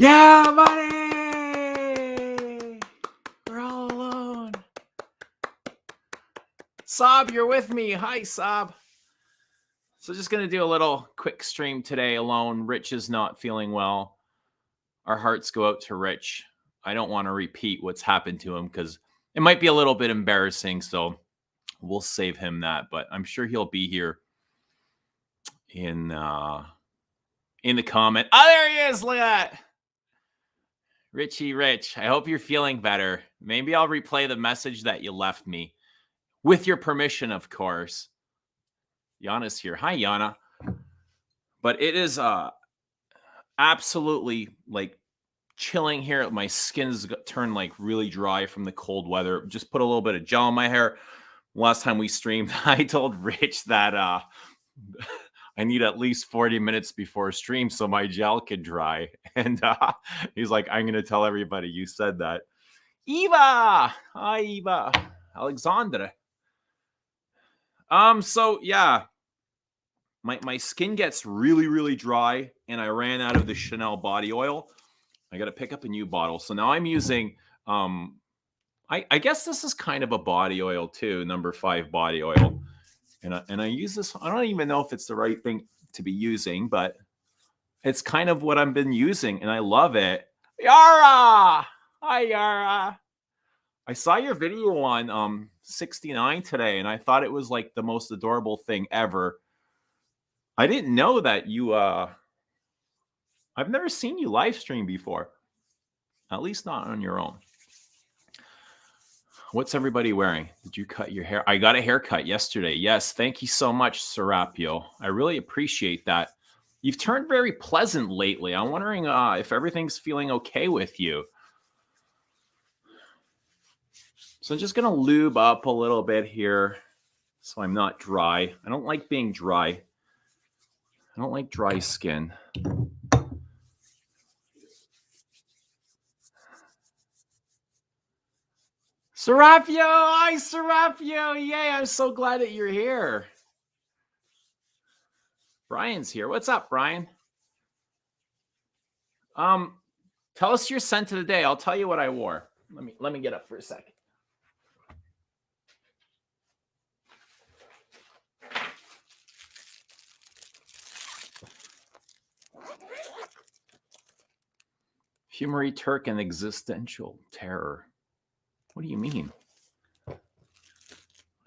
Yeah, buddy! We're all alone. Sob, you're with me. Hi, Sob. So just going to do a little quick stream today alone. Rich is not feeling well. Our hearts go out to Rich. I don't want to repeat what's happened to him because it might be a little bit embarrassing. So we'll save him that. But I'm sure he'll be here in the comment. Oh, there he is. Look at that. Richie Rich, I hope you're feeling better. Maybe I'll replay the message that you left me. With your permission, of course. Yana's here. Hi, Yana. But it is absolutely like chilling here. My skin's turned like really dry from the cold weather. Just put a little bit of gel in my hair. Last time we streamed, I told Rich that I need at least 40 minutes before stream so my gel could dry. And he's like, I'm going to tell everybody you said that. Eva! Hi, Eva. Alexandra. So yeah, my skin gets really, really dry, and I ran out of the Chanel body oil. I got to pick up a new bottle. So now I'm using, I guess this is kind of a body oil too, No.5 body oil. And I use this. I don't even know if it's the right thing to be using, but it's kind of what I've been using, and I love it. Yara! Hi, Yara. I saw your video on 69 today, and I thought it was like the most adorable thing ever. I didn't know that you I've never seen you live stream before. At least not on your own. What's everybody wearing? Did you cut your hair? I got a haircut yesterday. Yes, thank you so much, Serapio. I really appreciate that. You've turned very pleasant lately. I'm wondering if everything's feeling okay with you. So I'm just going to lube up a little bit here so I'm not dry. I don't like being dry. I don't like dry skin. Serapio! Hi, Serapio! Yay, I'm so glad that you're here. Brian's here. What's up, Brian? Tell us your scent of the day. I'll tell you what I wore. Let me get up for a second. Fumery Turk and existential terror. What do you mean?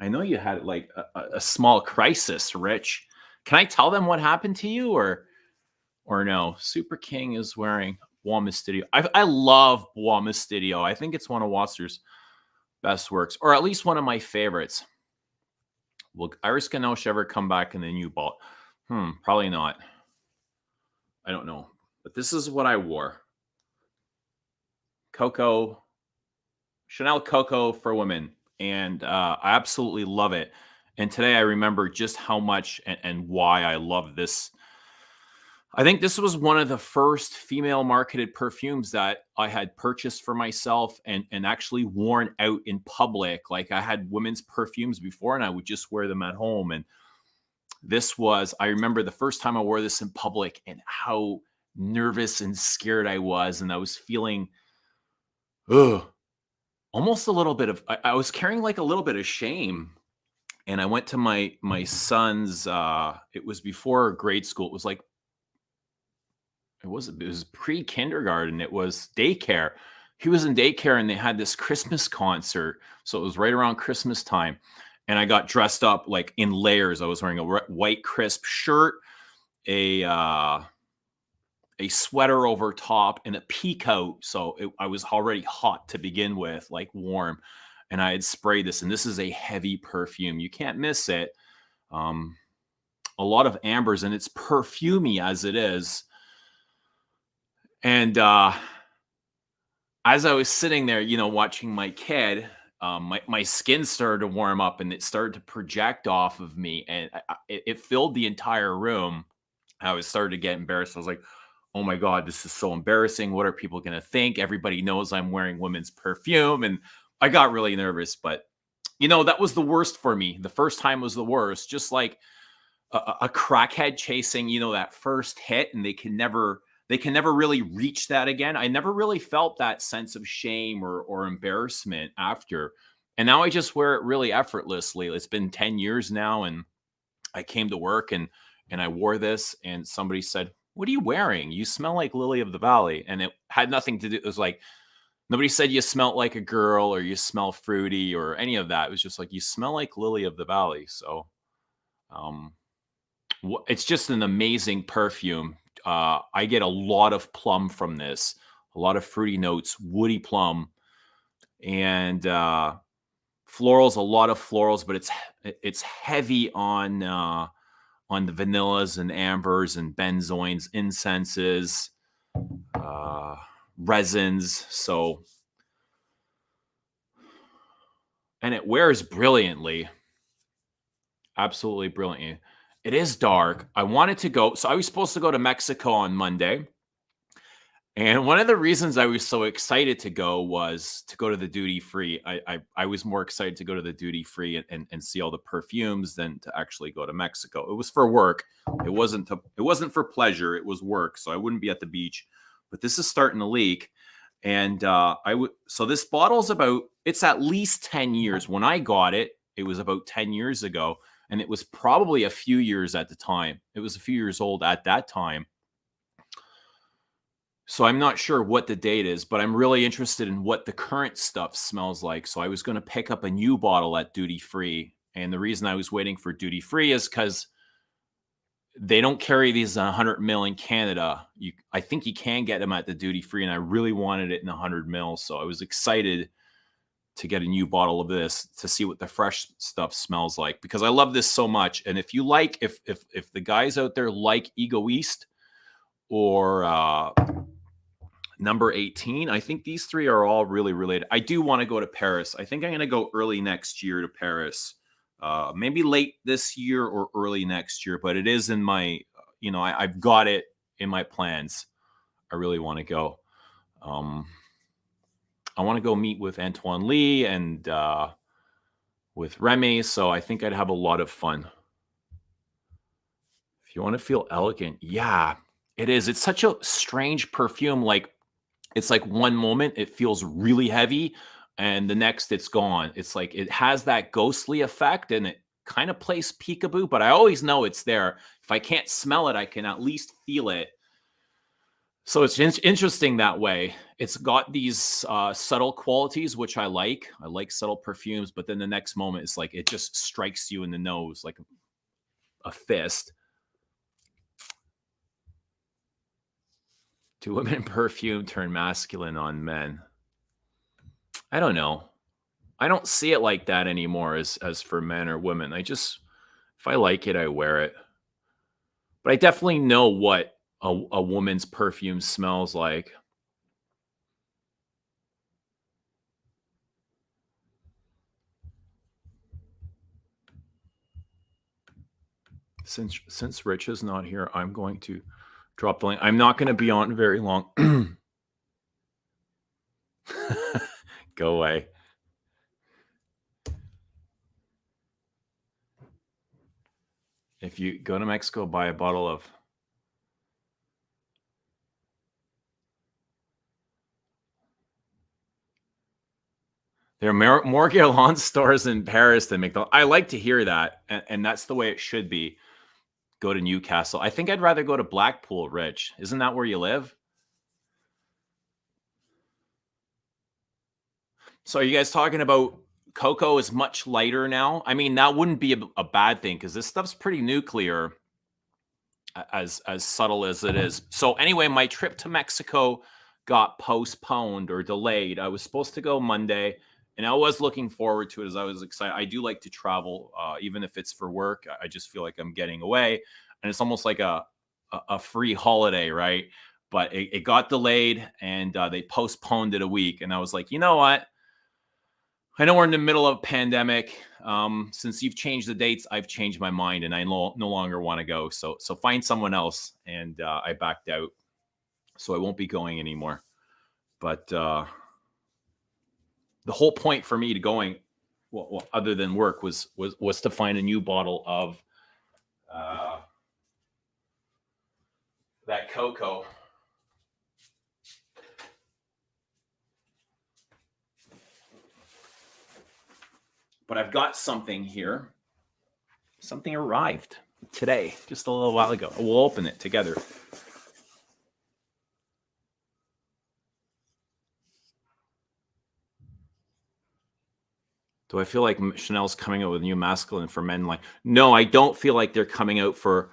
I know you had like a small crisis, Rich. Can I tell them what happened to you or no? Super King is wearing Buon Studio. I love Buon Studio. I think it's one of Wasser's best works, or at least one of my favorites. Will Iris Ganoche ever come back in the new ball? Probably not. I don't know. But this is what I wore. Coco, Chanel Coco for women. And I absolutely love it. And today I remember just how much and why I love this. I think this was one of the first female marketed perfumes that I had purchased for myself and actually worn out in public. Like I had women's perfumes before and I would just wear them at home. And this was, I remember the first time I wore this in public and how nervous and scared I was. And I was feeling, almost a little bit of, I was carrying like a little bit of shame. And I went to my son's, it was before grade school. It was like, it was pre-kindergarten. It was daycare. He was in daycare and they had this Christmas concert. So it was right around Christmas time. And I got dressed up like in layers. I was wearing a white crisp shirt, a sweater over top, and a pea coat. So I was already hot to begin with, like warm. And I had sprayed this. And this is a heavy perfume. You can't miss it. A lot of ambers, and it's perfumey as it is. And as I was sitting there, watching my kid, my skin started to warm up and it started to project off of me. And it filled the entire room. I started to get embarrassed. I was like, oh my God, this is so embarrassing. What are people going to think? Everybody knows I'm wearing women's perfume. And I got really nervous. But, that was the worst for me. The first time was the worst. Just like a crackhead chasing, that first hit, and they they can never really reach that again. I never really felt that sense of shame or embarrassment after. And now I just wear it really effortlessly. It's been 10 years now, and I came to work and I wore this, and somebody said, "What are you wearing? You smell like Lily of the Valley." And it had nothing to do. It was like nobody said you smelled like a girl or you smell fruity or any of that. It was just like you smell like Lily of the Valley. So um, it's just an amazing perfume. I get a lot of plum from this, a lot of fruity notes, woody plum, and florals. A lot of florals, but it's heavy on the vanillas and ambers and benzoins, incenses, uh, resins. So, and it wears brilliantly. Absolutely brilliant. It is dark. I wanted to go. So I was supposed to go to Mexico on Monday. And one of the reasons I was so excited to go was to go to the duty free. I was more excited to go to the duty free and see all the perfumes than to actually go to Mexico. It was for work. It wasn't for pleasure. It was work. So I wouldn't be at the beach. But this is starting to leak. And so this bottle's it's at least 10 years. When I got it, it was about 10 years ago. And it was probably a few years at the time. It was a few years old at that time. So I'm not sure what the date is, but I'm really interested in what the current stuff smells like. So I was going to pick up a new bottle at duty free. And the reason I was waiting for duty free is because they don't carry these 100 mil in Canada. I think you can get them at the duty free, and I really wanted it in 100 mil. So I was excited to get a new bottle of this to see what the fresh stuff smells like, because I love this so much. And if you like, if the guys out there like Egoist or Number 18, I think these three are all really related. I do want to go to Paris. I think I'm going to go early next year to Paris. Maybe late this year or early next year, but it is in my, I've got it in my plans. I really want to go. I want to go meet with Antoine Lee and with Remy, so I think I'd have a lot of fun. If you want to feel elegant, yeah, it is. It's such a strange perfume. It's like one moment it feels really heavy, and the next it's gone. It's like it has that ghostly effect, and it kind of plays peekaboo, but I always know it's there. If I can't smell it, I can at least feel it. So it's interesting that way. It's got these subtle qualities, which I like. I like subtle perfumes, but then the next moment, it's like it just strikes you in the nose like a fist. Do women in perfume turn masculine on men? I don't know. I don't see it like that anymore as for men or women. If I like it, I wear it. But I definitely know what a woman's perfume smells like. Since Rich is not here, I'm going to drop the link. I'm not going to be on very long. Go away. If you go to Mexico, buy a bottle of. There are more Guerlain stores in Paris than McDonald's. I like to hear that, and that's the way it should be. Go to Newcastle. I think I'd rather go to Blackpool, Rich. Isn't that where you live? So are you guys talking about cocoa is much lighter now? I mean, that wouldn't be a bad thing because this stuff's pretty nuclear, as subtle as it is. So anyway, my trip to Mexico got postponed or delayed. I was supposed to go Monday, and I was looking forward to it as I was excited. I do like to travel, even if it's for work. I just feel like I'm getting away, and it's almost like a free holiday, right? But it got delayed, and they postponed it a week. And I was like, you know what? I know we're in the middle of a pandemic. Since you've changed the dates, I've changed my mind, and I no longer want to go. So find someone else, and I backed out. So I won't be going anymore. But the whole point for me to going, well, other than work, was to find a new bottle of that cocoa. But I've got something here. Something arrived today, just a little while ago. We'll open it together. Do I feel like Chanel's coming out with new masculine for men? Like, no, I don't feel like they're coming out for.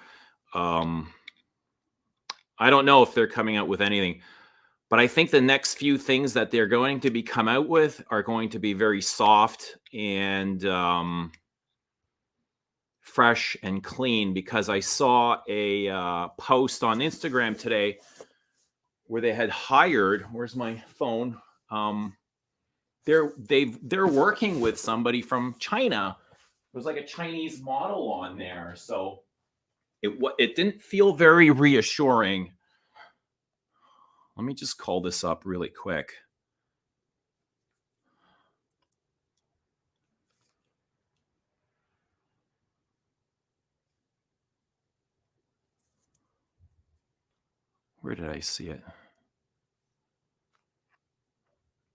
I don't know if they're coming out with anything, but I think the next few things that they're going to be come out with are going to be very soft and fresh and clean. Because I saw a post on Instagram today where they had hired. Where's my phone? They're working with somebody from China. There's like a Chinese model on there, so it didn't feel very reassuring. Let me just call this up really quick. Where did I see it?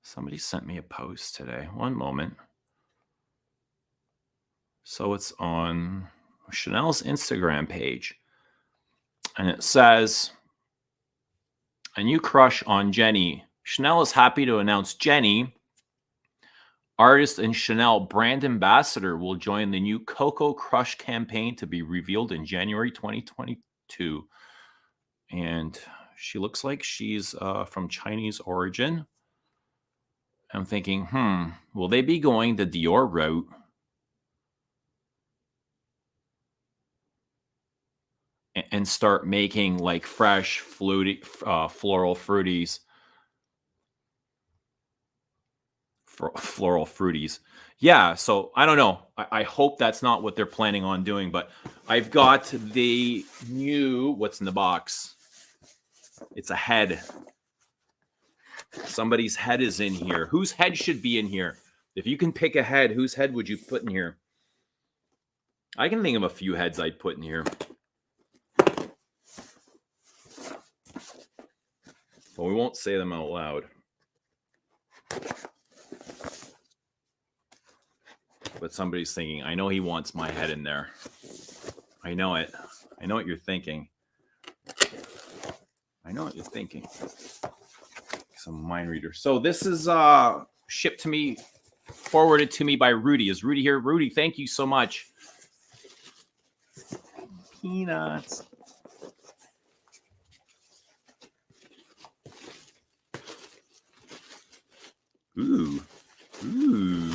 Somebody sent me a post today. One moment. So it's on Chanel's Instagram page. And it says, a new crush on Jenny. Chanel is happy to announce Jenny, artist and Chanel brand ambassador, will join the new Coco Crush campaign to be revealed in January 2022. And she looks like she's from Chinese origin. I'm thinking, will they be going the Dior route? And start making like fresh, floral fruities. Floral fruities. Yeah, so I don't know. I hope that's not what they're planning on doing, but I've got the new, what's in the box? It's a head. Somebody's head is in here. Whose head should be in here? If you can pick a head, whose head would you put in here? I can think of a few heads I'd put in here. But we won't say them out loud. But somebody's thinking, I know he wants my head in there. I know it. I know what you're thinking. I know what you're thinking. Some mind reader. So this is shipped to me, forwarded to me by Rudy. Is Rudy here? Rudy, thank you so much. Peanuts. Ooh. Ooh.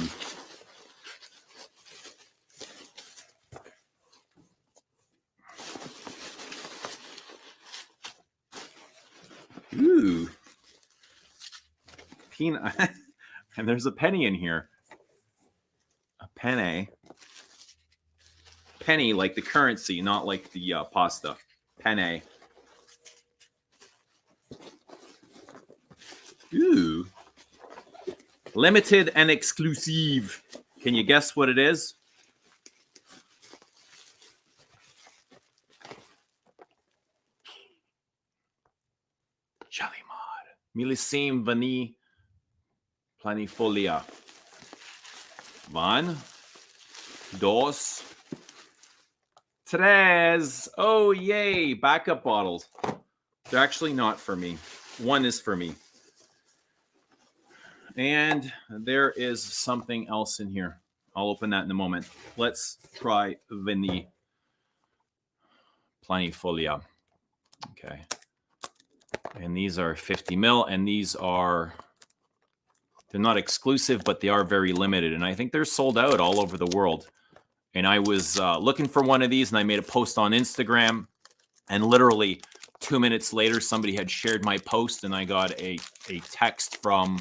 Ooh. Peanut. And there's a penny in here. A penny. Penny like the currency, not like the pasta. Penny. Ooh. Limited and exclusive. Can you guess what it is? Shalimar. Millesime vanille Planifolia. One, dos, tres. Oh, yay. Backup bottles. They're actually not for me. One is for me. And there is something else in here. I'll open that in a moment. Let's try vanille Planifolia. Okay. And these are 50 mil, and these are, they're not exclusive, but they are very limited. And I think they're sold out all over the world. And I was looking for one of these, and I made a post on Instagram. And literally 2 minutes later, somebody had shared my post, and I got a text from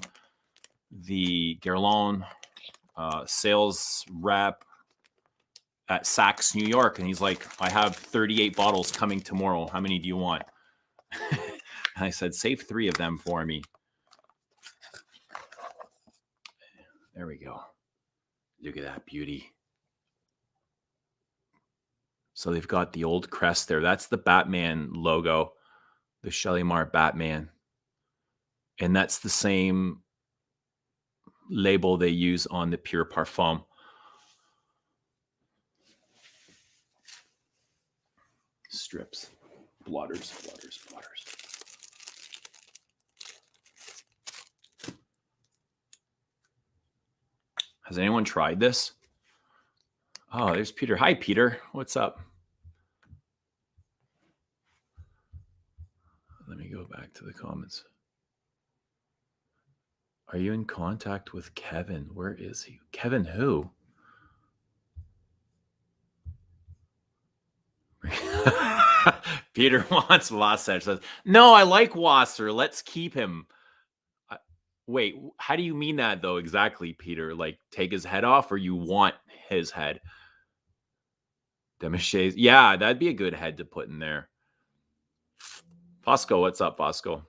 the Guerlain sales rep at Saks, New York. And he's like, I have 38 bottles coming tomorrow. How many do you want? And I said, save 3 of them for me. There we go. Look at that beauty. So they've got the old crest there. That's the Batman logo, the Shalimar Batman. And that's the same label they use on the Pure Parfum. strips. Blotters. Has anyone tried this? Oh, there's Peter. Hi, Peter. What's up? Let me go back to the comments. Are you in contact with Kevin? Where is he? Kevin who? Peter wants Wasser. Says, no, I like Wasser. Let's keep him. Wait, how do you mean that though exactly, Peter? Like take his head off, or you want his head? Demichez. Yeah, that'd be a good head to put in there. Fosco, what's up, Fosco?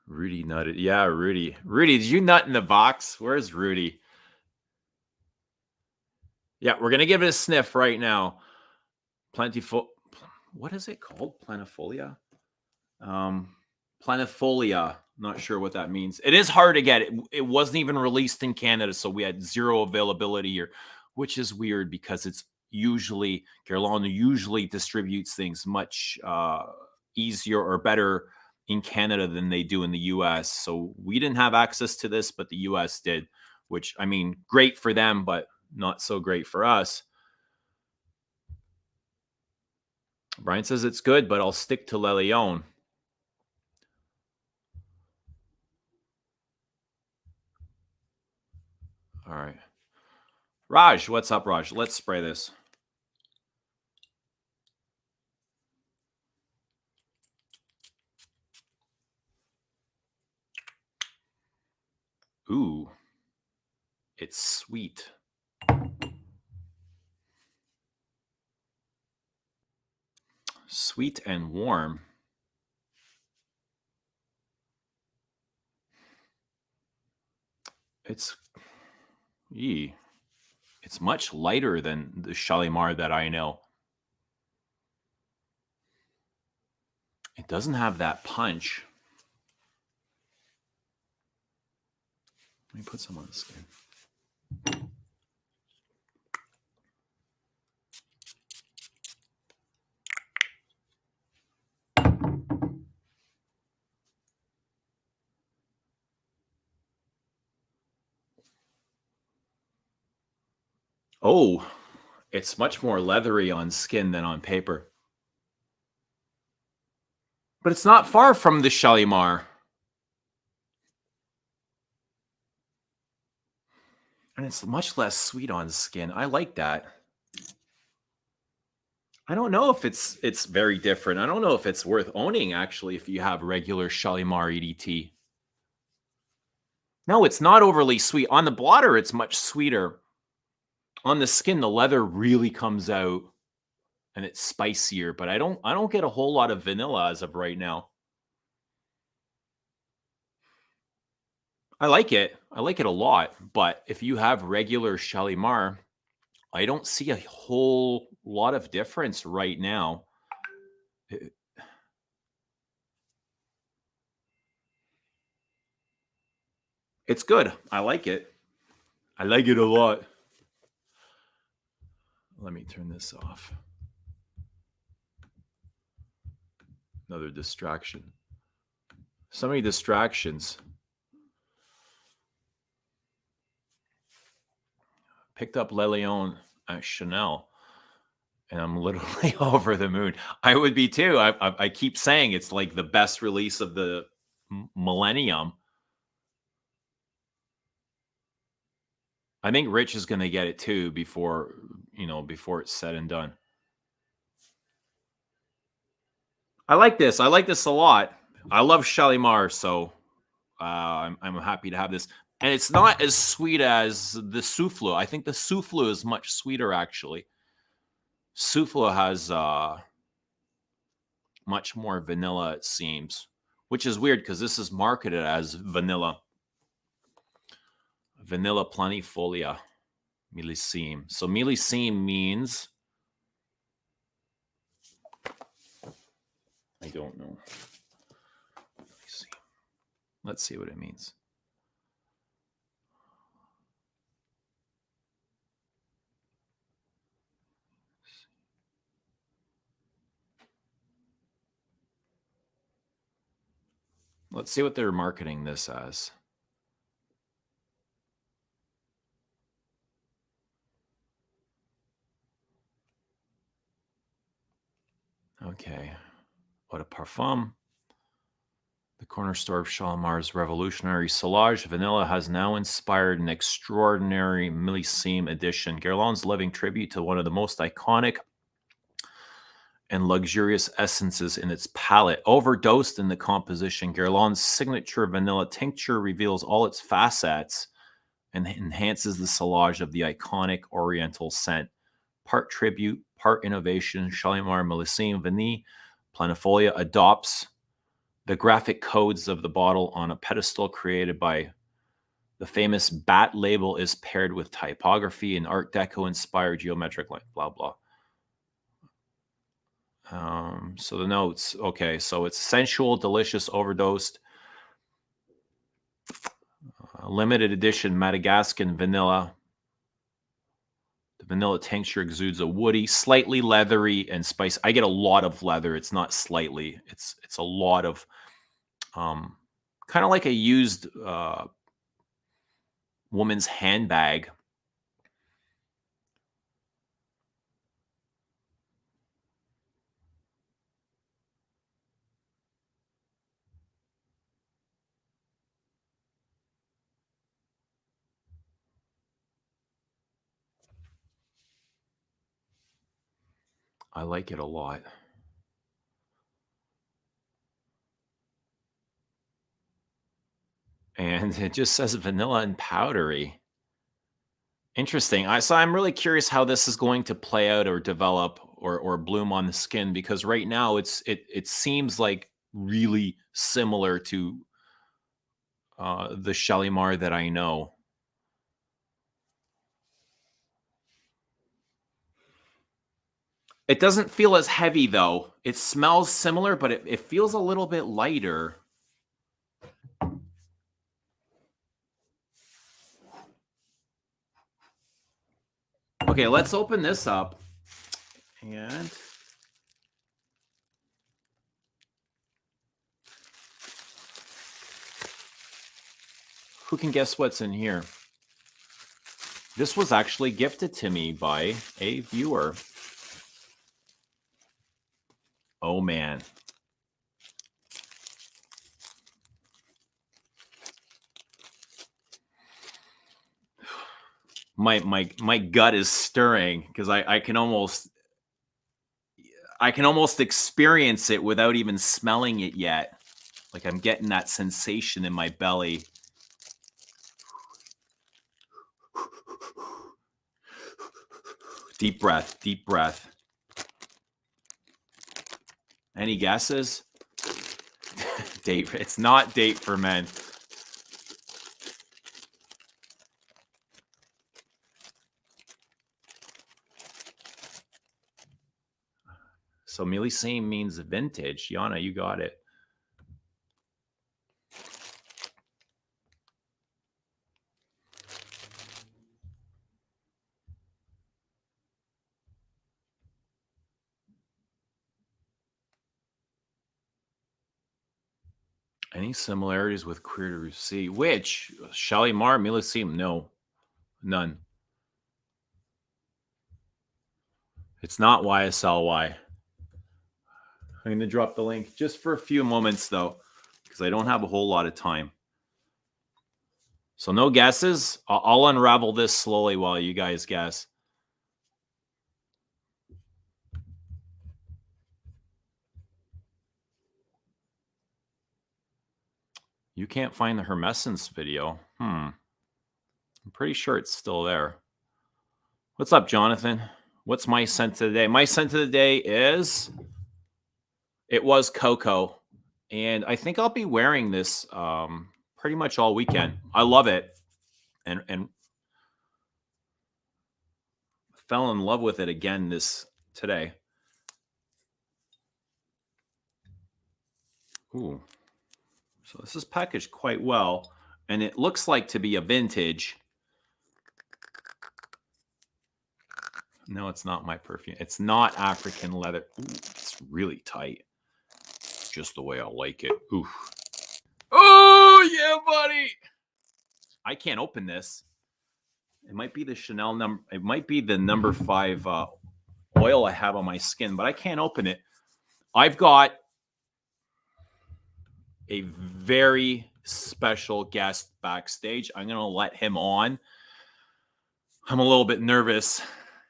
Rudy nutted. Yeah, Rudy. Rudy, did you nut in the box? Where's Rudy? Yeah, we're gonna give it a sniff right now. What is it called? Planifolia? Planifolia. Not sure what that means. It is hard to get. It wasn't even released in Canada, so we had zero availability here, which is weird because it's usually Guerlain usually distributes things much easier or better in Canada than they do in the US. So we didn't have access to this, but the US did, which I mean, great for them, but not so great for us. Brian says it's good, but I'll stick to Le Leon. All right. Raj, what's up, Raj? Let's spray this. Ooh, it's sweet. Sweet and warm. It's much lighter than the Shalimar that I know. It doesn't have that punch. Let me put some on the skin. Oh, it's much more leathery on skin than on paper. But it's not far from the Shalimar. And it's much less sweet on skin. I like that. I don't know if it's very different. I don't know if it's worth owning, actually, if you have regular Shalimar EDT. No, it's not overly sweet. On the blotter, it's much sweeter. On the skin, the leather really comes out and it's spicier, but I don't get a whole lot of vanilla as of right now. I like it. I like it a lot, but if you have regular Shalimar, I don't see a whole lot of difference right now. It's good. I like it. I like it a lot. Let me turn this off. Another distraction. So many distractions. Picked up Le Leon at Chanel, and I'm literally over the moon. I would be too. I keep saying it's like the best release of the millennium. I think Rich is going to get it too before it's said and done. I like this. I like this a lot. I love Shalimar, so I'm happy to have this. And it's not as sweet as the Souffleux. I think the Souffleux is much sweeter, actually. Souffleux has much more vanilla, it seems, which is weird because this is marketed as vanilla. Vanilla Planifolia, Millesime. So Millesime means, I don't know. Let's see what it means. Let's see what they're marketing this as. Okay. Eau de Parfum. The corner store of Shalimar's revolutionary Soulage Vanilla has now inspired an extraordinary Millesime edition. Guerlain's living tribute to one of the most iconic and luxurious essences in its palette. Overdosed in the composition, Guerlain's signature vanilla tincture reveals all its facets and enhances the Soulage of the iconic oriental scent. Part tribute, part innovation, Shalimar Millesime Vanille Planifolia adopts the graphic codes of the bottle on a pedestal created by the famous bat label is paired with typography and Art Deco inspired geometric line, blah, blah. So the notes, okay, so it's sensual, delicious, overdosed, limited edition Madagascan vanilla. The vanilla tincture exudes a woody, slightly leathery and spice. I get a lot of leather. It's not slightly. It's a lot of kind of like a used woman's handbag. I like it a lot. And it just says vanilla and powdery. Interesting. So I'm really curious how this is going to play out or develop or bloom on the skin, because right now it seems like really similar to the Shalimar that I know. It doesn't feel as heavy though. It smells similar, but it feels a little bit lighter. Okay, let's open this up. And who can guess what's in here? This was actually gifted to me by a viewer. Oh man. My gut is stirring because I can almost experience it without even smelling it yet. Like I'm getting that sensation in my belly. Deep breath, deep breath. Any guesses? Date. It's not Date for Men. So Millesime means vintage. Yana, you got it. Any similarities with Queer to Receive? Which? Shalimar, Millesime? No. None. It's not YSLY. I'm going to drop the link just for a few moments, though, because I don't have a whole lot of time. So no guesses. I'll unravel this slowly while you guys guess. You can't find the Hermescence video. I'm pretty sure it's still there. What's up, Jonathan? What's my scent of the day? My scent of the day is... It was Cocoa. And I think I'll be wearing this pretty much all weekend. I love it. And fell in love with it again today. Ooh. So this is packaged quite well. And it looks like to be a vintage. No, it's not my perfume. It's not African leather. Ooh, it's really tight. Just the way I like it. Ooh. Oh, yeah, buddy. I can't open this. It might be the Chanel number. It might be the No.5 oil I have on my skin, but I can't open it. I've got a very special guest backstage. I'm going to let him on. I'm a little bit nervous.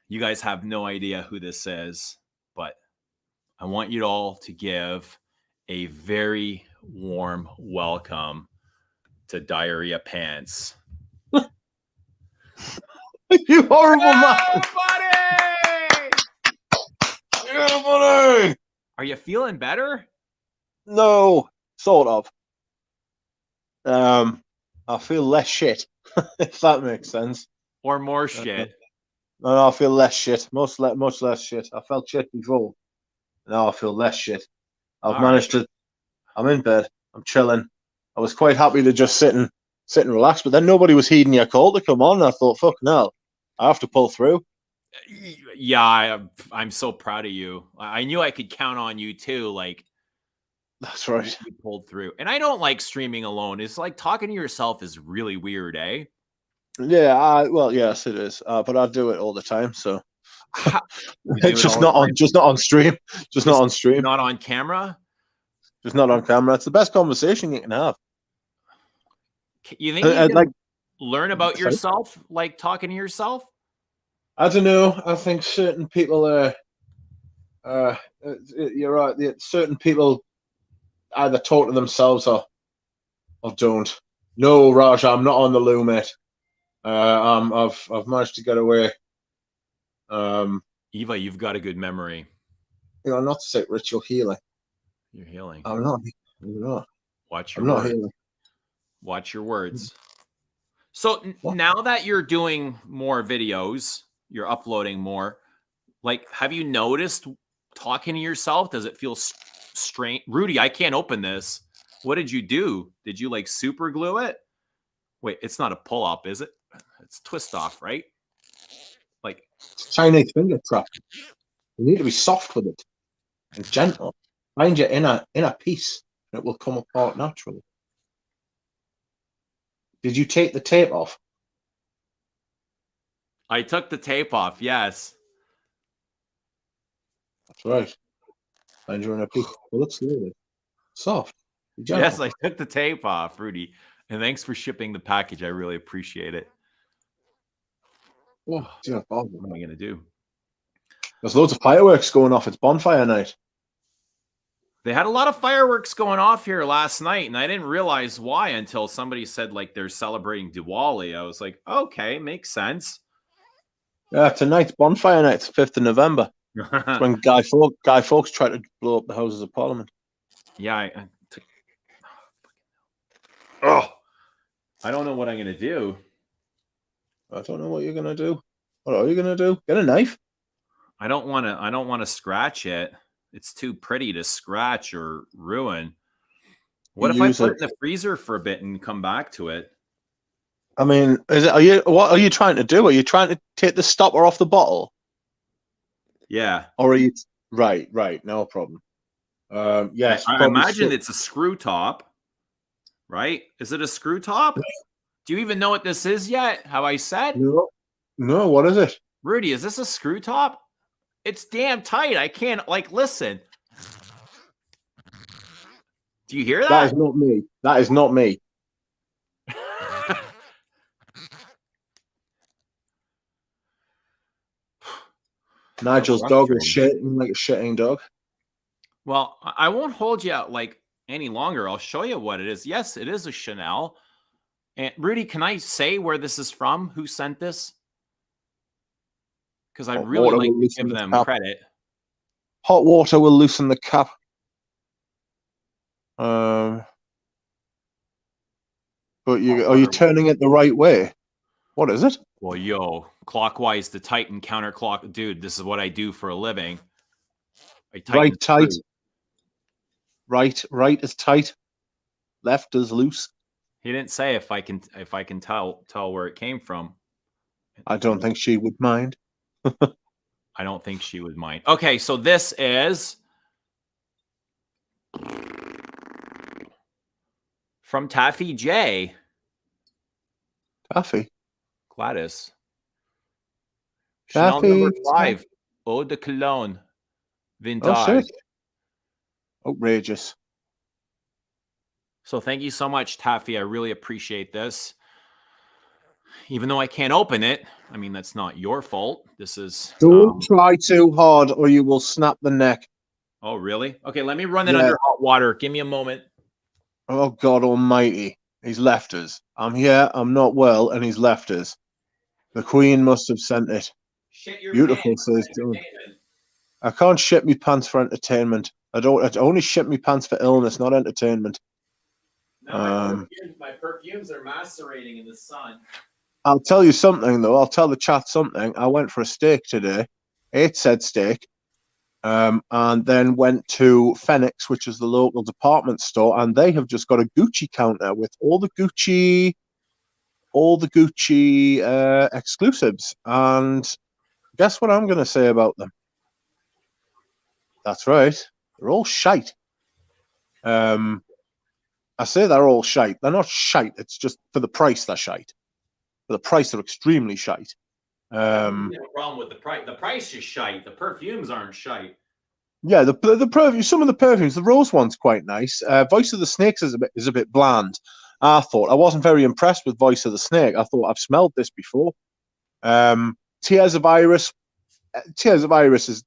You guys have no idea who this is, but I want you all to give a very warm welcome to Diarrhea Pants. You horrible man. Buddy! Yeah, buddy. Are you feeling better? No, sort of. I feel less shit, if that makes sense. Or more shit? No, I feel less shit. Much less shit. I felt shit before. Now I feel less shit. I've managed to. I'm in bed. I'm chilling. I was quite happy to just sit and relax, but then nobody was heeding your call to come on. I thought, fuck no, I have to pull through. Yeah, I'm so proud of you. I knew I could count on you too. Like, that's right. You pulled through. And I don't like streaming alone. It's like talking to yourself is really weird, eh? Yeah, well, yes, it is. But I do it all the time, so it's just not on stream. Just not on stream. Not on camera. Just not on camera. It's the best conversation you can have. You think you can like learn about yourself, like talking to yourself? I don't know. I think certain people you're right. Certain people either talk to themselves or don't. No, Raj, I'm not on the loo, mate. I've managed to get away. Eva, you've got a good memory. You know, not to say ritual healing. You're healing. I'm not. Watch your words. Healing. Watch your words. So now that you're doing more videos, you're uploading more. Like, have you noticed talking to yourself? Does it feel strange? Rudy, I can't open this. What did you do? Did you like super glue it? Wait, it's not a pull up, is it? It's twist off, right? Like Chinese finger trap. You need to be soft with it and gentle. Find your inner piece, and it will come apart naturally. Did you take the tape off? I took the tape off, yes. That's right. Find your inner piece. Well, look slowly. Soft. Yes, I took the tape off, Rudy. And thanks for shipping the package. I really appreciate it. Oh, what am I going to do? There's loads of fireworks going off. It's bonfire night. They had a lot of fireworks going off here last night, and I didn't realize why until somebody said, like, they're celebrating Diwali. I was like, okay, makes sense. Yeah, tonight's bonfire night. It's 5th of November. It's when Guy Fawkes tried to blow up the Houses of Parliament. Yeah, I don't know what I'm going to do. I don't know what you're going to do. What are you going to do? Get a knife? I don't want to scratch it. It's too pretty to scratch or ruin. What if I put it in the freezer for a bit and come back to it? I mean, what are you trying to do? Are you trying to take the stopper off the bottle? Yeah. Or are you right, no problem. Yes. I imagine it's a screw top, right? Is it a screw top? Do you even know what this is yet? Have I said? No, what is it? Rudy, is this a screw top? It's damn tight. I can't, like, listen. Do you hear that? That is not me. That is not me. Nigel's dog is shitting like a shitting dog. Well, I won't hold you out like any longer. I'll show you what it is. Yes, it is a Chanel. And Rudy, can I say where this is from? Who sent this? Because I really like to give them credit. Hot water will loosen the cap. But are you turning it the right way? What is it? Well, yo, clockwise to tighten, counterclock. Dude, this is what I do for a living. Right tight. Right is tight. Left is loose. He didn't say if I can tell where it came from. I don't think she would mind. I don't think she would mind. Okay, so this is From Taffy J. Taffy. Gladys. Chanel Taffy. number 5. Eau de Cologne. Oh, shit. Vintage. Outrageous. So thank you so much, Taffy. I really appreciate this. Even though I can't open it, I mean, that's not your fault. This is... Don't try too hard or you will snap the neck. Oh, really? Okay, let me run it Yeah. under hot water. Give me a moment. Oh, God almighty. He's left us. I'm here, I'm not well, and he's left us. The Queen must have sent it. Shit your Beautiful, pants. says John. I can't shit me pants for entertainment. I only shit me pants for illness, not entertainment. No, my perfumes are macerating in the sun. I'll tell you something, though. I'll tell the chat something. I went for a steak today, ate said steak, and then went to Phoenix, which is the local department store, and they have just got a Gucci counter with all the Gucci exclusives. And guess what I'm going to say about them? That's right. They're all shite. I say they're all shite. They're not shite. It's just for the price they're shite. For the price they're extremely shite. I don't have a problem with the price. The price is shite. The perfumes aren't shite. Yeah, the perfume. Some of the perfumes, the rose one's quite nice. Voice of the Snakes is a bit bland. I thought I wasn't very impressed with Voice of the Snake. I thought I've smelled this before. Tears of Iris. Tears of Iris is.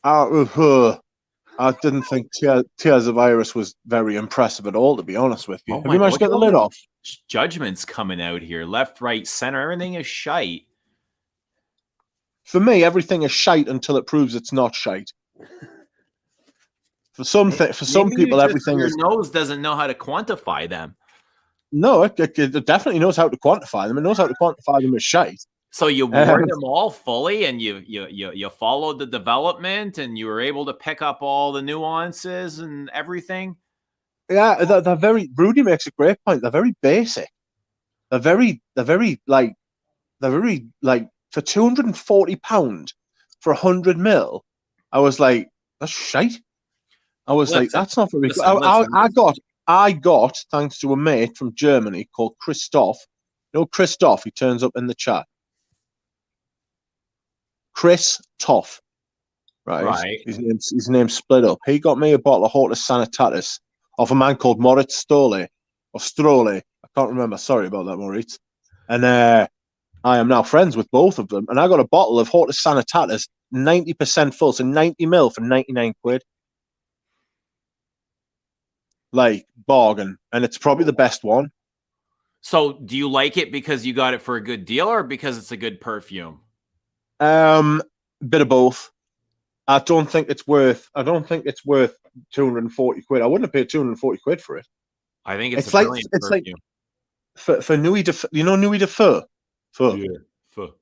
I didn't think Tears of Iris was very impressive at all, to be honest with you. Oh Have you managed to get the lid off? Judgment's coming out here. Left, right, center. Everything is shite. For me, everything is shite until it proves it's not shite. For some people, everything is. Your nose doesn't know how to quantify them. No, it definitely knows how to quantify them. It knows how to quantify them as shite. So you wore them all fully, and you followed the development, and you were able to pick up all the nuances and everything. Yeah, they're very. Rudy makes a great point. They're very basic. They're very like for £240 for 100 ml. I was like, that's shite. I was like, that's not very good. I got, thanks to a mate from Germany called Christoph. You know Christoph, he turns up in the chat. Chris Toff, right? His name's split up. He got me a bottle of Hortus Sanitatis off a man called Moritz Stole, or Strole. I can't remember. Sorry about that, Moritz. And I am now friends with both of them. And I got a bottle of Hortus Sanitatis, 90% full, so 90 ml for 99 quid. Like, bargain. And it's probably the best one. So do you like it because you got it for a good deal or because it's a good perfume? Bit of both. I don't think it's worth 240 quid. I wouldn't have paid 240 quid for it. I think it's like perfume. For Nuit de Feu, you know Nuit de Feu? Yeah, Feu.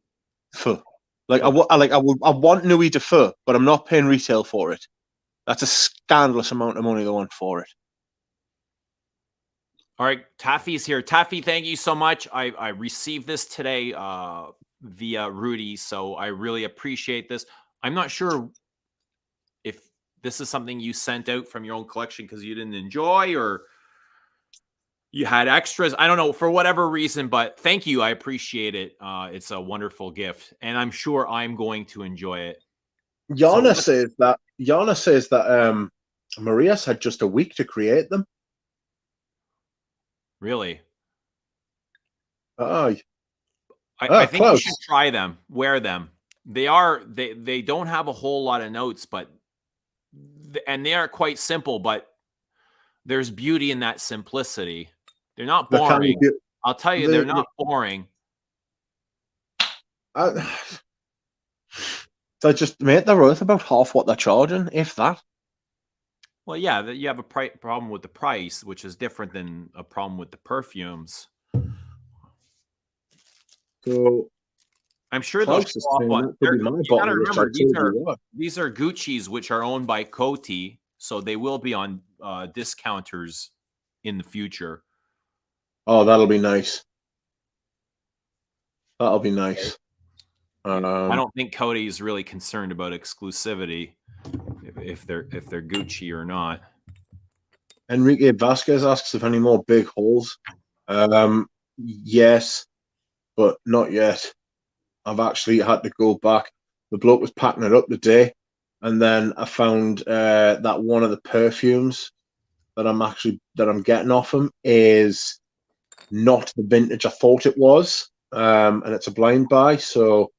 Like I want Nuit de Feu, but I'm not paying retail for it. That's a scandalous amount of money they want for it. All right, Taffy's here. Taffy, thank you so much. I received this today via Rudy, so I really appreciate this. I'm not sure if this is something you sent out from your own collection because you didn't enjoy or you had extras. I don't know, for whatever reason, but thank you. I appreciate it. It's a wonderful gift, and I'm sure I'm going to enjoy it. Yana says that Maria's had just a week to create them. Really? I think you should try them, wear them. They don't have a whole lot of notes, and they are quite simple, but there's beauty in that simplicity. They're not boring. I'll tell you, they're not boring. They just mate, they're worth about half what they're charging, if that. Well, yeah, you have a problem with the price, which is different than a problem with the perfumes. So I'm sure they'll show off one. You gotta remember, these are Gucci's, which are owned by Coty, so they will be on discounters in the future. Oh, that'll be nice. That'll be nice. I don't think Coty is really concerned about exclusivity, if they're Gucci or not. Enrique Vasquez asks if any more big holes. Yes, but not yet. I've actually had to go back. The bloke was packing it up today, and then I found that one of the perfumes that I'm getting off him is not the vintage I thought it was, and it's a blind buy. So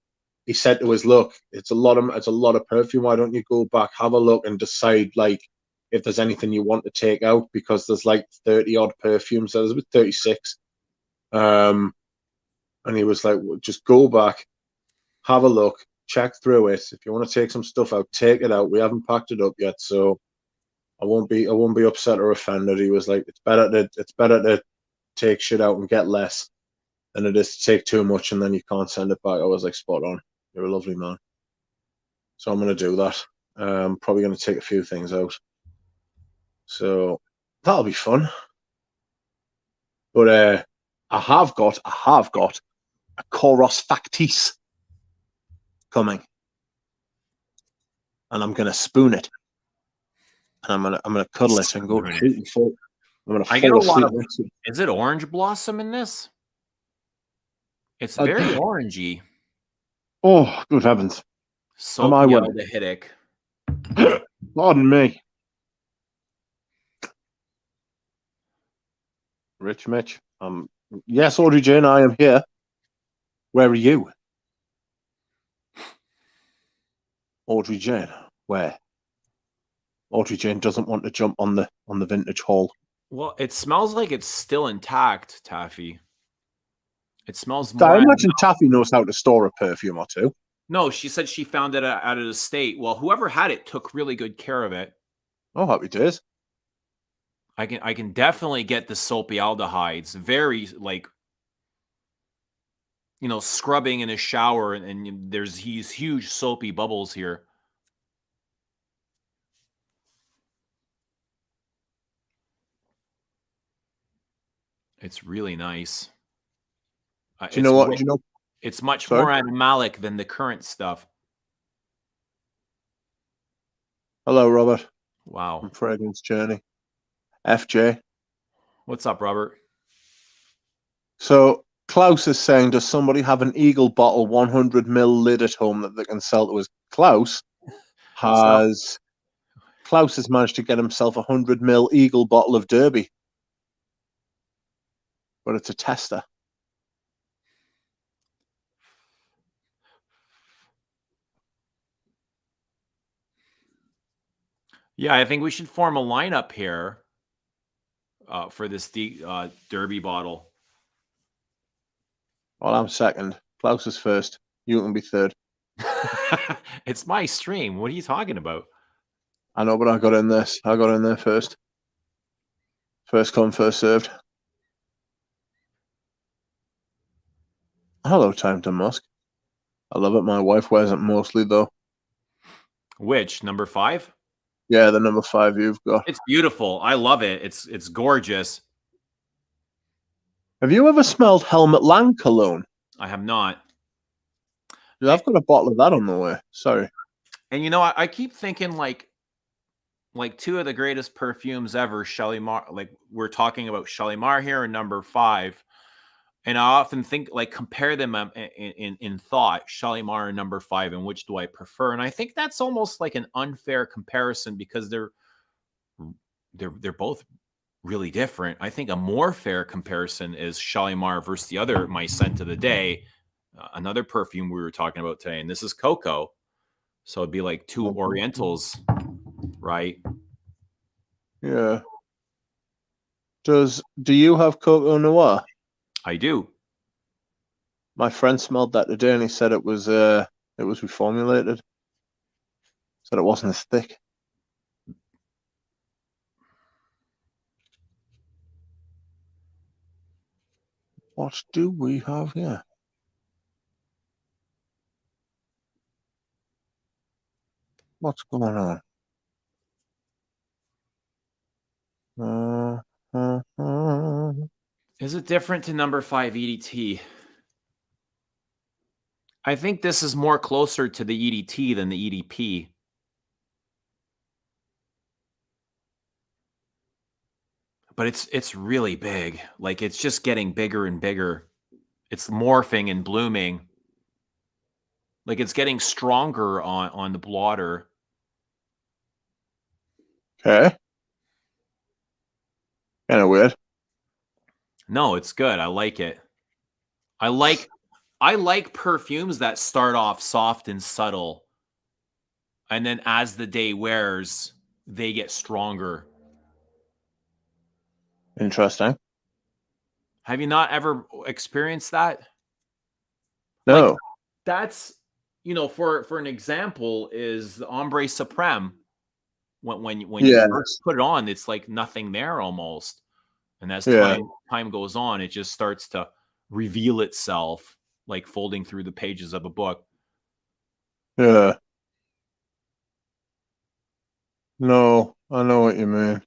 he said to us, "Look, it's a lot of perfume. Why don't you go back, have a look, and decide like if there's anything you want to take out because there's like 30 odd perfumes. So there's about 36." And he was like, well, "Just go back, have a look, check through it. If you want to take some stuff out, take it out. We haven't packed it up yet, so I won't be upset or offended." He was like, it's better to take shit out and get less than it is to take too much and then you can't send it back." I was like, "Spot on. You're a lovely man." So I'm gonna do that. Probably gonna take a few things out. So that'll be fun. But I have got a Koros Factice coming, and I'm gonna spoon it, and I'm gonna cuddle it and go to sleep and fall. I'm gonna I get a fall lot asleep of. next to it. Is it orange blossom in this? It's very orangey. Oh, good heavens! Am I Soapy well? aldehydic. Pardon me, Rich Mitch. Yes, Audrey Jane, I am here. Where are you, Audrey Jane? Where? Audrey Jane doesn't want to jump on the vintage haul. Well, it smells like it's still intact, Taffy. It smells I more. imagine Taffy knows how to store a perfume or two. No, she said she found it at an estate. Well, whoever had it took really good care of it. Oh, happy days. I can definitely get the soapy aldehydes. Very like scrubbing in a shower, and there's these huge soapy bubbles here. It's really nice. Do you know what? Do you know? It's much Sorry? more animalic than the current stuff. Hello, Robert. Wow. From Fragrance Journey. FJ. What's up, Robert? So Klaus is saying, does somebody have an Eagle bottle 100 ml lid at home that they can sell to us? Klaus has managed to get himself a 100 ml Eagle bottle of Derby, but it's a tester. Yeah, I think we should form a lineup here for this Derby bottle. Well, I'm second. Klaus is first. You can be third. It's my stream. What are you talking about? I know, but I got in this. I got in there first. First come, first served. Hello, Time to Musk. I love it. My wife wears it mostly, though. Which number 5? Yeah, the number 5 you've got. It's beautiful. I love it. It's gorgeous. Have you ever smelled Helmut Lang cologne? I have not. Yeah, I've got a bottle of that on the way. Sorry. And I keep thinking like 2 of the greatest perfumes ever, Shalimar. Like we're talking about Shalimar here and number 5. And I often think compare them in thought, Shalimar and number 5, and which do I prefer? And I think that's almost like an unfair comparison because they're both really different. I think a more fair comparison is Shalimar versus the other, my scent of the day, another perfume we were talking about today, and this is Cocoa. So it'd be like 2 Orientals, right? Yeah. Do you have Cocoa Noir? I do. My friend smelled that today and he said it was reformulated. Said it wasn't as thick. What do we have here? What's going on? Is it different to number 5 EDT? I think this is more closer to the EDT than the EDP. but it's really big. Like it's just getting bigger and bigger. It's morphing and blooming. Like it's getting stronger on the blotter. Okay. Kind of weird. No, it's good. I like it. I like perfumes that start off soft and subtle, and then as the day wears, they get stronger. Interesting. Have you not ever experienced that? Like No. that's for an example is the ombre supreme. When you first Yes. put it on, it's like nothing there almost, and as Yeah. time goes on, it just starts to reveal itself, like folding through the pages of a book. Yeah. No, I know what you mean.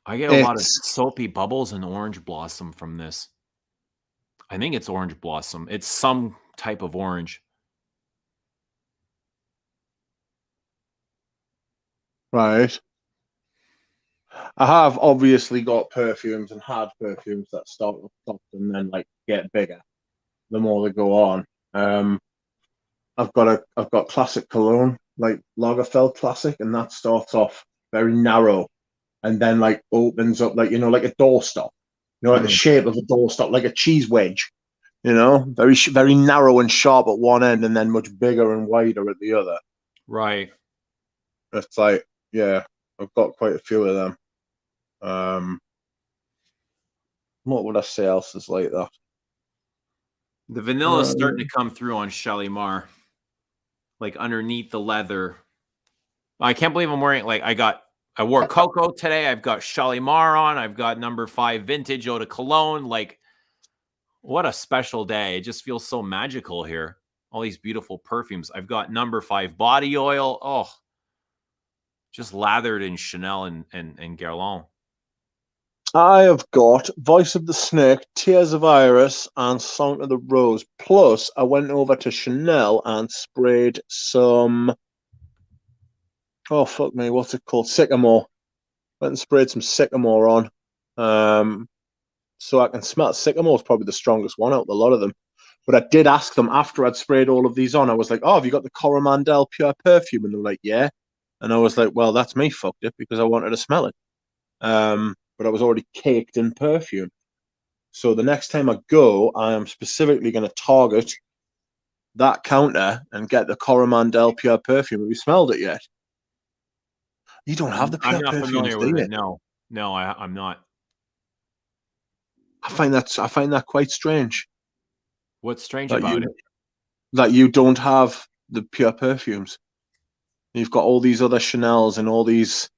I get a lot of It's soapy bubbles and orange blossom from this. I think it's orange blossom. It's some type of orange. right. I have obviously got perfumes and had perfumes that start with soft and then like get bigger the more they go on. Um, I've got classic cologne, like Lagerfeld classic, and that starts off very narrow and then like opens up like like a doorstop, like the Mm, shape of a doorstop, like a cheese wedge, very narrow and sharp at one end and then much bigger and wider at the other. right. It's like, yeah, I've got quite a few of them. Um, what would I say else is like that? The vanilla is starting to Um, come through on Shalimar, like underneath the leather. I can't believe I'm wearing I wore Coco today. I've got Shalimar on. I've got No.5 vintage eau de cologne. Like, what a special day. It just feels so magical here. All these beautiful perfumes. I've got No.5 body oil. Oh, just lathered in Chanel and Guerlain. I have got Voice of the Snake, Tears of Iris, and Song of the Rose. Plus, I went over to Chanel and sprayed some. Oh fuck me, what's it called? Sycamore. Went and sprayed some sycamore on, so I can smell. Sycamore is probably the strongest one out of a lot of them. But I did ask them after I'd sprayed all of these on. I was like, "Oh, have you got the Coromandel Pure Perfume?" And they were like, "Yeah." And I was like, "Well, that's me fucked it because I wanted to smell it." But I was already caked in perfume. So the next time I go, I am specifically going to target that counter and get the Coromandel Pure Perfume. Have you smelled it yet? You don't have the I'm pure not perfumes, familiar do with you? it. No, no, I'm not. I find that quite strange What's strange that about you it? that you don't have the pure perfumes. You've got all these other Chanels and all these.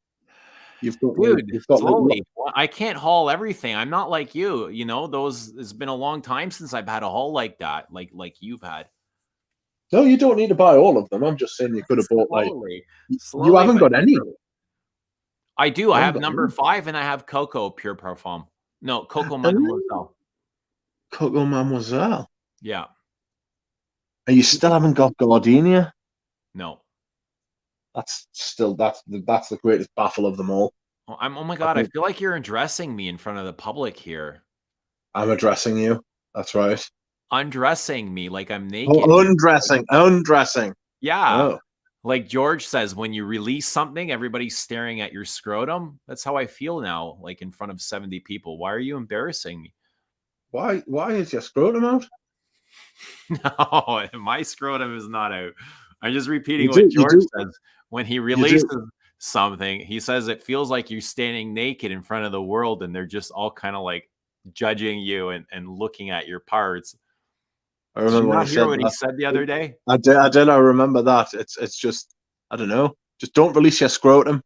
Dude, You've got like slowly. Well, I can't haul everything. I'm not like you, those it's been a long time since I've had a haul like that, like you've had. no, you don't need to buy all of them. I'm just saying you could have bought like Slowly. you Slowly haven't but got any. surely. I do. You I haven't have got number any. 5 and I have Coco Pure Parfum. No, Coco And Mademoiselle. Coco Mademoiselle. Yeah. And you still haven't got Gardenia. No. That's the greatest baffle of them all. Oh my I god, I think feel like you're undressing me in front of the public here. I'm addressing you. That's right. Undressing me like I'm naked. Oh, undressing. Yeah. Oh, Like George says, when you release something, everybody's staring at your scrotum. That's how I feel now, like in front of 70 people. Why are you embarrassing me? why is your scrotum out? No, my scrotum is not out. I'm just repeating You what do, you George do, says. When he you releases do. something, he says it feels like you're standing naked in front of the world and they're just all kind of like judging you and looking at your parts. I Did you remember when he not hear said what he that. said the other day? I did. I remember that. It's just I don't know. Just don't release your scrotum.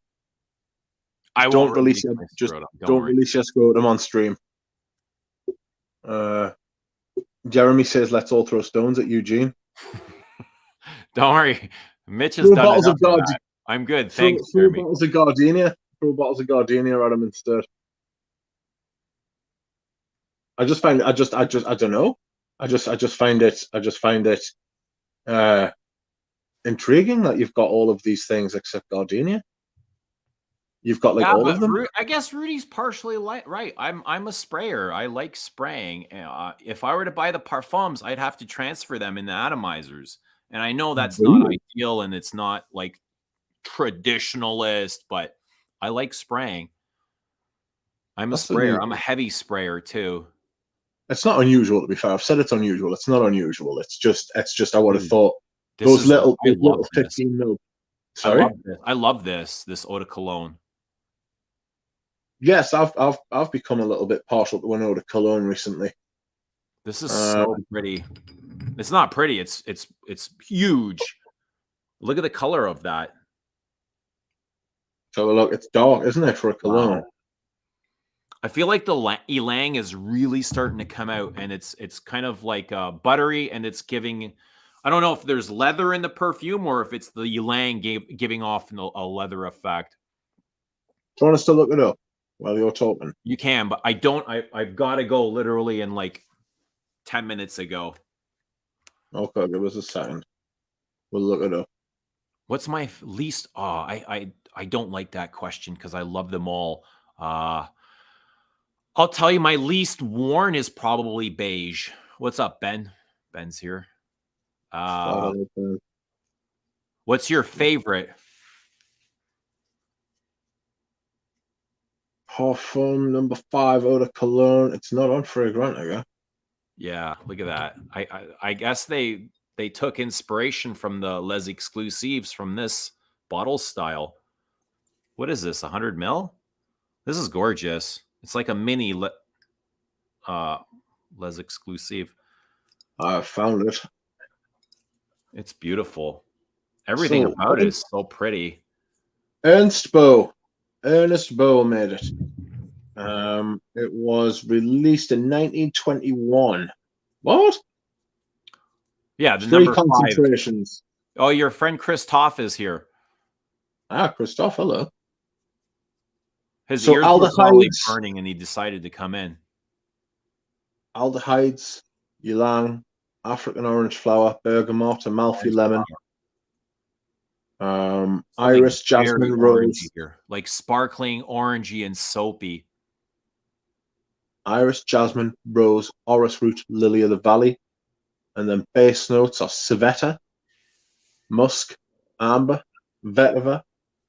I Just won't don't release release your my just scrotum. Don't don't worry. release your scrotum on stream. Uh, Jeremy says, "Let's all throw stones at Eugene." Don't worry. Mitch has Throw done bottles enough of of God. that. I'm good. Throw, Thanks, throw Jeremy. bottles of Gardenia. Throw bottles of Gardenia at him instead. I don't know. I just find it uh intriguing that you've got all of these things except Gardenia. You've got like Yeah, all but of them. I guess Rudy's partially right. I'm a sprayer. I like spraying. If I were to buy the parfums, I'd have to transfer them into atomizers, and I know that's not Really? ideal, and it's not like traditionalist, but I like spraying. I'm a That's sprayer. I'm a unusual. heavy sprayer too. It's not unusual, to be fair. I've said it's unusual. It's not unusual. It's just I would have Ooh, thought this those is little I those love little this. 15 mil. I Sorry. love this. I love this eau de cologne. Yes, I've become a little bit partial to an eau de cologne recently. This is Uh, so pretty. It's not pretty. It's huge. Look at the color of that. so look, it's dark, isn't it, for a cologne? Wow. I feel like the ylang is really starting to come out, and it's kind of like buttery, and it's giving. I don't know if there's leather in the perfume or if it's the ylang giving off a leather effect. Do you want us to look it up while you're talking? You can, but I don't. I've got to go literally in like 10 minutes ago. Okay, give us a second. We'll look it up. What's my least? Oh, I don't like that question because I love them all. I'll tell you, my least worn is probably beige. What's up, Ben? Ben's here. Start Uh, it up. what's your favorite? Parfum No.5 eau de cologne. It's not on Fragrantica. Yeah, look at that. I guess they took inspiration from the Les Exclusives from this bottle style. What is this? 100 mil? This is gorgeous. It's like a mini uh Les Exclusive. I found it. It's beautiful. Everything So about it is so pretty. Ernst Bow. Ernest Bow made it. It was released in 1921. What? Yeah, the Three number 5. concentrations. Oh, your friend Christoph is here. Ah, Christoph, hello. His So ears were probably aldehydes, burning and he decided to come in. aldehydes, ylang, African orange flower, bergamot, Amalfi Orange lemon, flower. Something iris, very jasmine, orangey rose, here, like sparkling, orangey, and soapy. iris, jasmine, rose, orris root, lily of the valley, and then base notes are civet, musk, amber, vetiver,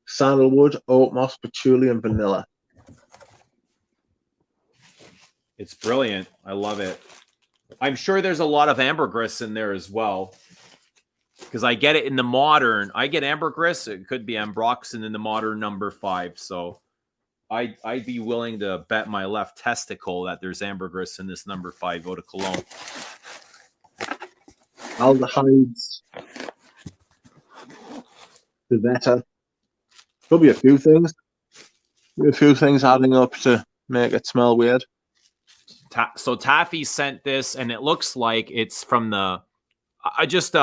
sandalwood, oak moss, patchouli, and vanilla. It's brilliant. I love it. I'm sure there's a lot of ambergris in there as well. Because I get it in the modern. I get ambergris. It could be ambroxan in the modern No.5. So I'd be willing to bet my left testicle that there's ambergris in this No.5 eau de cologne. Aldehydes, civet. Could be a few things. A few things adding up to make it smell weird. So Taffy sent this, and it looks like it's from the. I just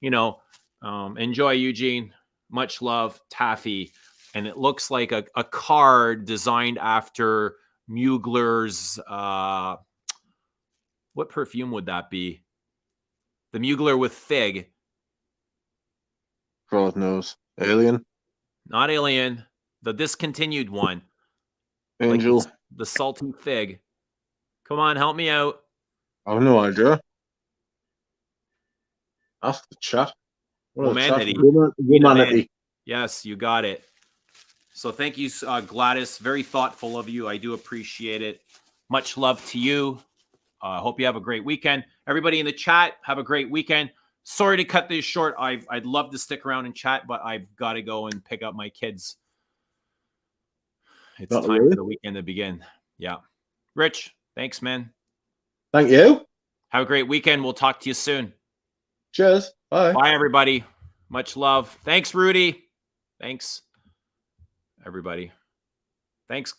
enjoy Eugene. Much love, Taffy. And it looks like a card designed after Mugler's. What perfume would that be? The Mugler with fig. God knows. Alien, Not Alien. The discontinued one. Like angel. the salty fig. Come on, help me out. I have no idea. Ask the chat. What a chat. Womanity. Womanity. Yes, you got it. So thank you, Gladys. Very thoughtful of you. I do appreciate it. Much love to you. Hope you have a great weekend. Everybody in the chat, have a great weekend. Sorry to cut this short. I'd love to stick around and chat, but I've got to go and pick up my kids. It's time for the weekend to begin. Yeah. Rich, thanks, man. Thank you. Have a great weekend. We'll talk to you soon. Cheers. Bye. Bye, everybody. Much love. Thanks, Rudy. Thanks, everybody. Thanks.